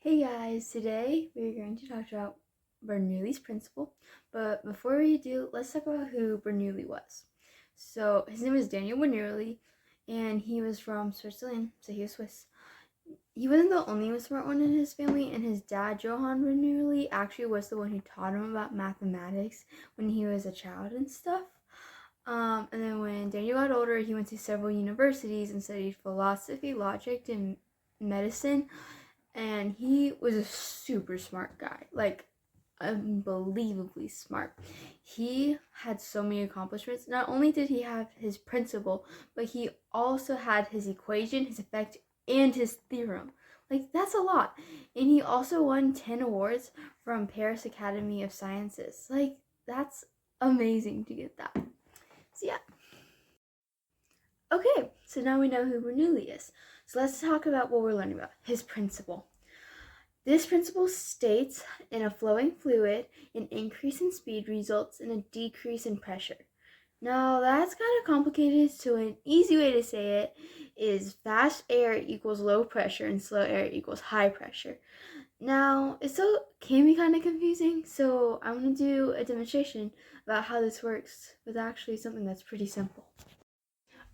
Hey guys, today we're going to talk about Bernoulli's principle, but before we do, let's talk about who Bernoulli was. So his name was Daniel Bernoulli, and he was from Switzerland, so he was Swiss. He wasn't the only smart one in his family, and his dad, Johann Bernoulli, actually was the one who taught him about mathematics when he was a child and stuff. And then when Daniel got older, he went to several universities and studied philosophy, logic, and medicine. And he was a super smart guy, like unbelievably smart. He had so many accomplishments. Not only did he have his principle, but he also had his equation, his effect, and his theorem. Like, that's a lot. And he also won 10 awards from Paris Academy of Sciences. Like, that's amazing to get that. So yeah. Okay, so now we know who Bernoulli is. So let's talk about what we're learning about, his principle. This principle states in a flowing fluid, an increase in speed results in a decrease in pressure. Now that's kind of complicated, so an easy way to say it is fast air equals low pressure and slow air equals high pressure. Now it still can be kind of confusing, so I'm going to do a demonstration about how this works with actually something that's pretty simple.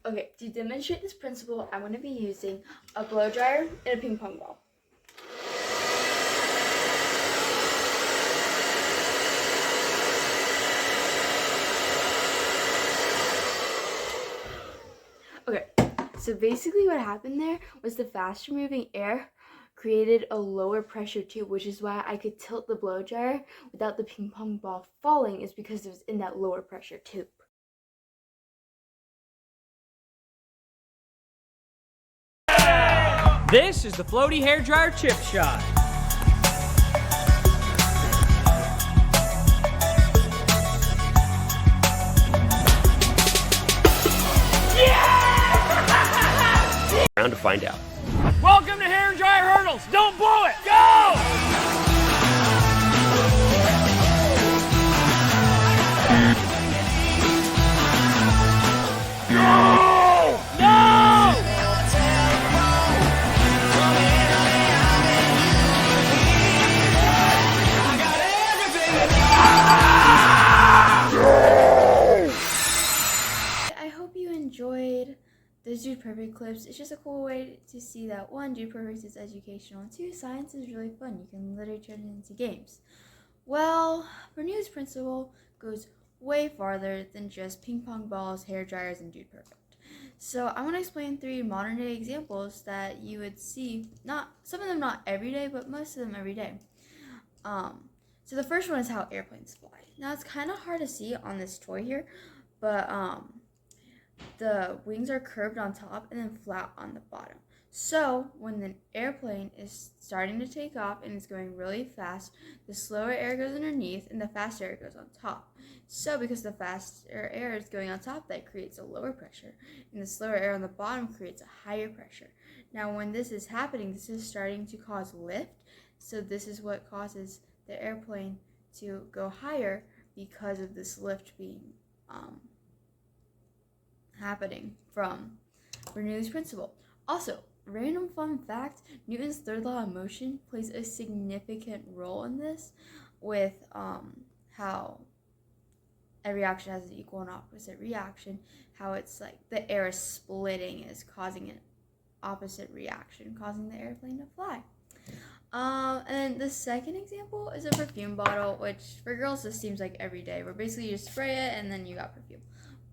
Okay, to demonstrate this principle, I'm going to be using a blow dryer and a ping pong ball. Okay, so basically what happened there was the faster moving air created a lower pressure tube, which is why I could tilt the blow dryer without the ping pong ball falling, is because it was in that lower pressure tube. This is the floaty hairdryer chip shot. Around to find out. Welcome to hairdryer hurdles. Don't blow it. Go! I hope you enjoyed those Dude Perfect clips. It's just a cool way to see that one, Dude Perfect is educational, and two, science is really fun. You can literally turn it into games. Well, Bernoulli's principle goes way farther than just ping pong balls, hair dryers, and Dude Perfect. So I want to explain 3 modern day examples that you would see, not some of them not every day, but most of them every day. So the first one is how airplanes fly. Now it's kind of hard to see on this toy here, but the wings are curved on top and then flat on the bottom. So when the airplane is starting to take off and it's going really fast, the slower air goes underneath and the faster air goes on top. So because the faster air is going on top, that creates a lower pressure, and the slower air on the bottom creates a higher pressure. Now when this is happening, this is starting to cause lift. So this is what causes the airplane to go higher because of this lift being happening from Bernoulli's principle. Also, random fun fact, Newton's third law of motion plays a significant role in this, with how every action has an equal and opposite reaction, how it's like the air is splitting is causing an opposite reaction, causing the airplane to fly. And the second example is a perfume bottle, which for girls this seems like every day, where basically you just spray it and then you got perfume.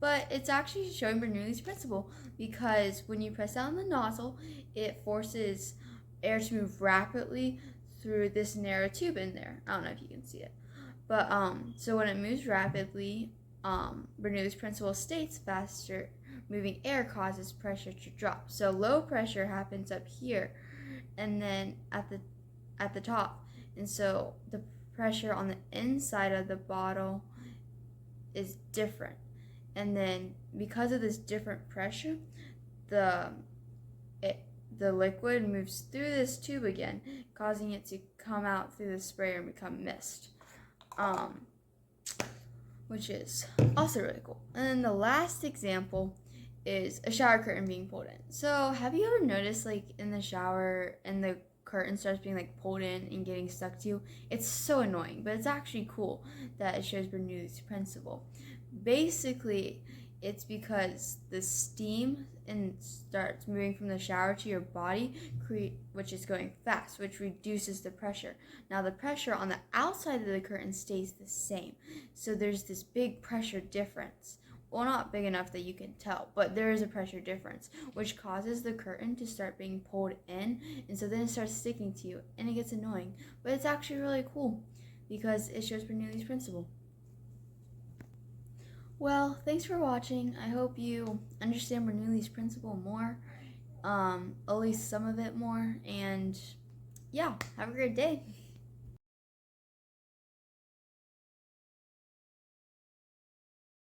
But it's actually showing Bernoulli's principle, because when you press down the nozzle, it forces air to move rapidly through this narrow tube in there. I don't know if you can see it. But so when it moves rapidly, Bernoulli's principle states faster moving air causes pressure to drop. So low pressure happens up here and then at the top. And so the pressure on the inside of the bottle is different. And then because of this different pressure, the liquid moves through this tube again, causing it to come out through the sprayer and become mist, which is also really cool. And then the last example is a shower curtain being pulled in. So have you ever noticed, like, in the shower, in the curtain starts being like pulled in and getting stuck to you. It's so annoying, but it's actually cool that it shows Bernoulli's principle. Basically, it's because the steam and starts moving from the shower to your body, which is going fast, which reduces the pressure. Now the pressure on the outside of the curtain stays the same, so there's this big pressure difference. Well, not big enough that you can tell, but there is a pressure difference, which causes the curtain to start being pulled in, and so then it starts sticking to you, and it gets annoying. But it's actually really cool because it shows Bernoulli's principle. Well, thanks for watching. I hope you understand Bernoulli's principle more, at least some of it more, and yeah, have a great day.